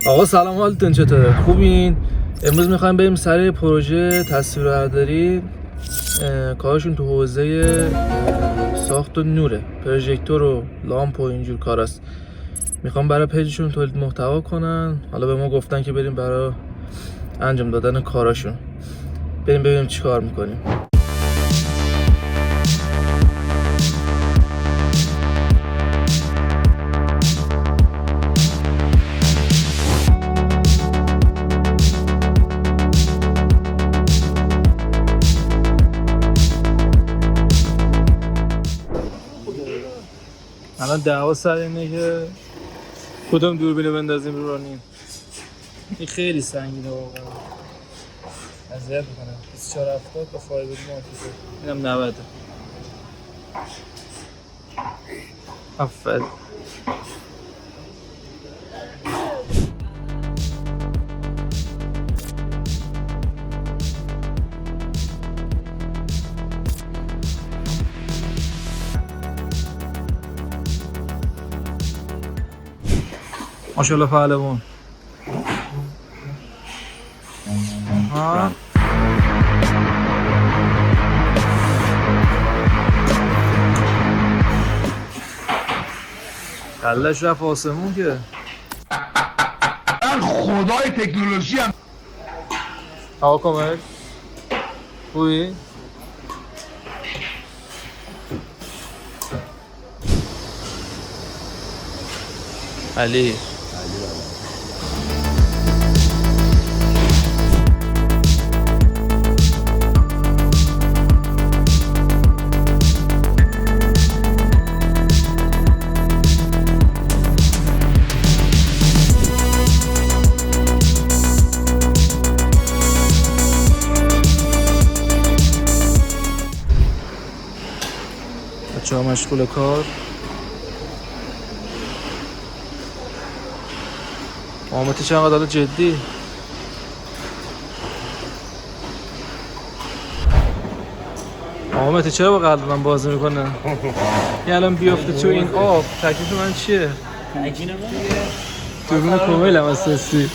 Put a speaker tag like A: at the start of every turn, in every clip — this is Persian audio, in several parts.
A: آقا سلام، حالتون چطوره؟ خوبین؟ امروز میخوایم بریم سر پروژه تصویربرداری. کارشون تو حوزه ساخت و نوره، پروژکتور و لامپ و اینجور کاراست. میخوام برای پیجشون تولید محتوا کنن. حالا به ما گفتن که بریم برای انجام دادن کاراشون. بریم ببینیم چی کار میکنیم. الان دعوا سر اینه که کدوم دوربینو بندازیم رو رانین. این خیلی سنگینه واقعا، اذیت میکنه. 2470 با فایبر مانتیکه، اینم 90. افل ماشاءالله پهلوان. ها کلش رفت آسمون که.
B: من خدای تکنولوژی هم.
A: آقا کامل خوبی؟ علی بچه ها مشغول کار. محمدی چقدر حالا جدی. محمدی چرا با قلب من بازی میکنه؟ یه الان بیافته تو این آب. تکلیف من چیه؟ دوربین کامل هم اساسی.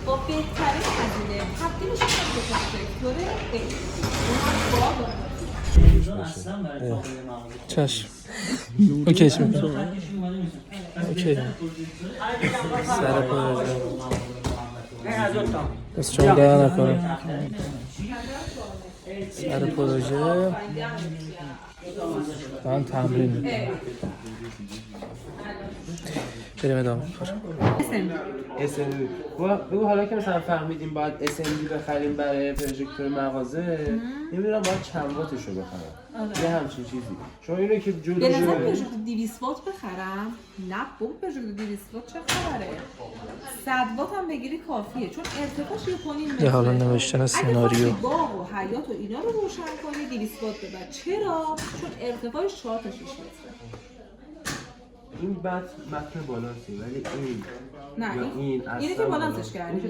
C: با بهترین هزینه تبدیلش کنید به پروژکتور غیر
A: چشم. اوکی اسم اوکی سر پروژه بس شما در نکنم. سر پروژه من تمرین میکنم. بریم ادامه کار.
C: SMD.
D: بگو حالا که مثلا فهمیدیم باید SMD بخریم برای پروژکتور مغازه، نمیدونم باید چند واتش رو بخرم. یه همچین چیزی. شما اینو که جلوش
C: به نظر پروژکتور 200 وات بخرم؟ نه بابا پروژکتور 200 وات چه خبره؟ 100 وات هم بگیری کافیه چون ارتفاعش 1.5 متره.
A: یه حالا نوشتن سناریو.
C: اگه باغ و حیاط و اینا رو روشن کنی 200 وات ببر. چرا؟ چون ارتفاعش 4 تا 6 متره.
D: این متن بالانسی ولی این
C: نه اینه که بالانسش کردی.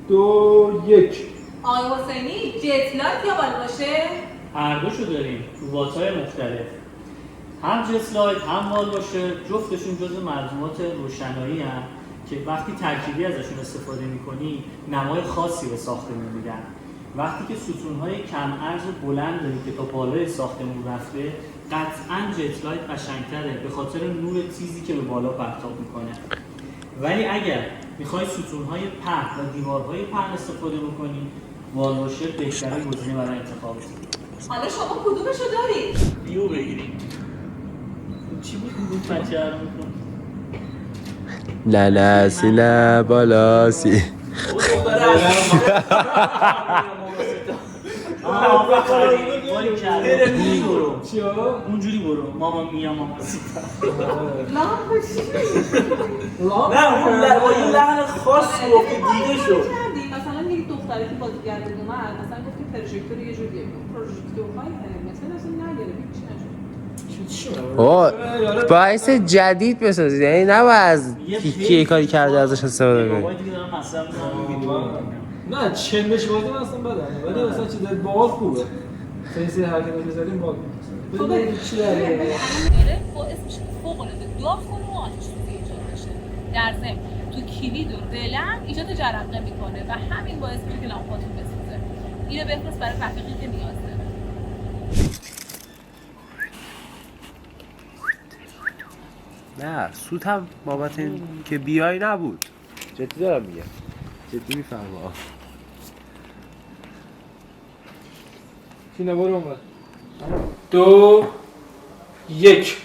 A: 2 1
C: آقای حسینی جت لایت یا والواشه؟
E: هر دوشو داریم تو وات‌های مختلف. هم جت لایت هم والواشه جفتشون جزو ملزومات روشنایی هستن که وقتی ترکیبی ازشون استفاده می‌کنی نمای خاصی به ساختمون میدن. وقتی که ستون‌های کم عرض بلند داریم که تا بالای ساختمون رفته قطعاً جت لایت قشنگ‌تره به خاطر نور تیزی که به بالا پرتاب میکنه. ولی اگر میخوای ستون‌های پهن و دیوارهای پهن استفاده بکنی والواشه بهترین گزینه برای انتخابه.
C: حالا شما کدومشو دارید؟
E: بیو بگیریم. چی بود این بچه رو می‌خون؟
D: للاسی لبالاسی
E: اونجوری برو ماما میا ماما سیتا
C: نه
E: اون لحن خاص رو که دیده شد
C: مثلا یک دختری که بازیگر بود اومد مثلا گفت که پروژکتور یه جوریه پروژکتورهای مثلا اصلا نگیره
D: باعث جدید بسازید یعنی نباید از کی کاری کرده ازش استفاده کنید.
A: نه چندش بازی من اصلا بدم ولی مثلا چیز باحال خوبه. سری حرکت بزنیم باحال. ببین چی داره؟
F: اسمش فوق‌العاده داغ کنه و آتش سوزی ایجاد بشه. در ضمن تو کلید و رلم ایجاد جرقه میکنه و همین باعث میشه که لامپاتون بسوزه. اینو بفرست برای تحقیقی که نیاز داره.
D: نه سوت هم بابت این که بیای نبود. جدی دارم میگم. جدی میفهمم.
A: سینه برو اومد 2 1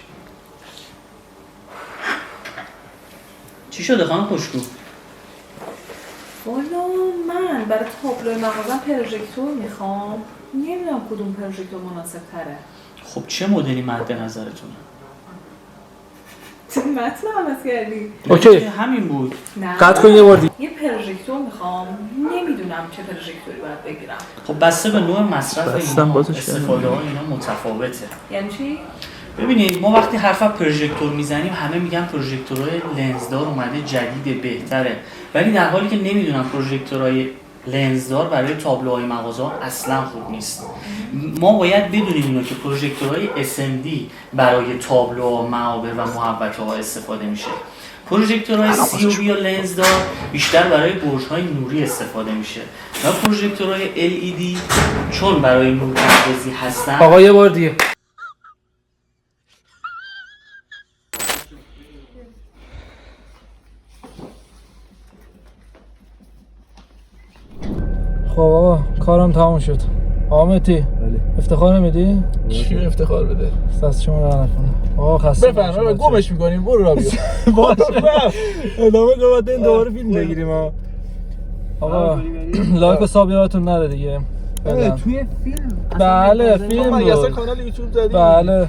E: چی شده خانم خوشگو؟
C: والا من برای تابلو مغازم پروژکتور میخوام نمیدونم کدوم پروژکتور مناسب تره.
E: خب چه مدلی مد نظرتونه؟
C: چه متن عوض کردی؟
A: اوکی
E: همین بود.
C: نه
A: قطع کن یه بار دیگه.
C: یه پروژکتور میخوام نمیدونم چه پروژکتوری باید بگیرم.
E: خب بسته به نوع مصرف
A: بستم
E: اینا
A: بازش
E: استفاده ها اینا متفاوته.
C: یعنی چی؟
E: ببینید ما وقتی حرف پروژکتور میزنیم همه میگن پروژکتورهای لنزدار اومده جدید بهتره ولی در حالی که نمیدونم پروژکتورهای لنزدار برای تابلوهای مغازه اصلا خوب نیست. ما باید بدونیم اینو که پروژکتورهای SMD برای تابلوها، معابر و محوطه ها استفاده میشه. پروژکتورهای COB یا لنزدار بیشتر برای برج‌های نوری استفاده میشه و پروژکتورهای LED چون برای نورپردازی هستن.
A: آقا یه بار دیگه. خب آقا کارم تموم شد. آمتی افتخار نمیدی؟
G: کی افتخار بده؟
A: دست شما در نکنه. آقا خسته
G: بفرمایید گمش می‌کنیم برو را بیا.
A: ادامه قبل این دوباره فیلم بگیریم آقا. لایک و ساب یادتون نره دیگه.
G: توی فیلم
A: بله فیلم
G: ما یاسر
A: بود.
G: کانال یوتیوب داریم.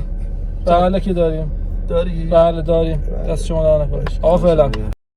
A: بله که داریم.
G: داری؟
A: بله داریم. دست شما در نکنه. آقا فعلا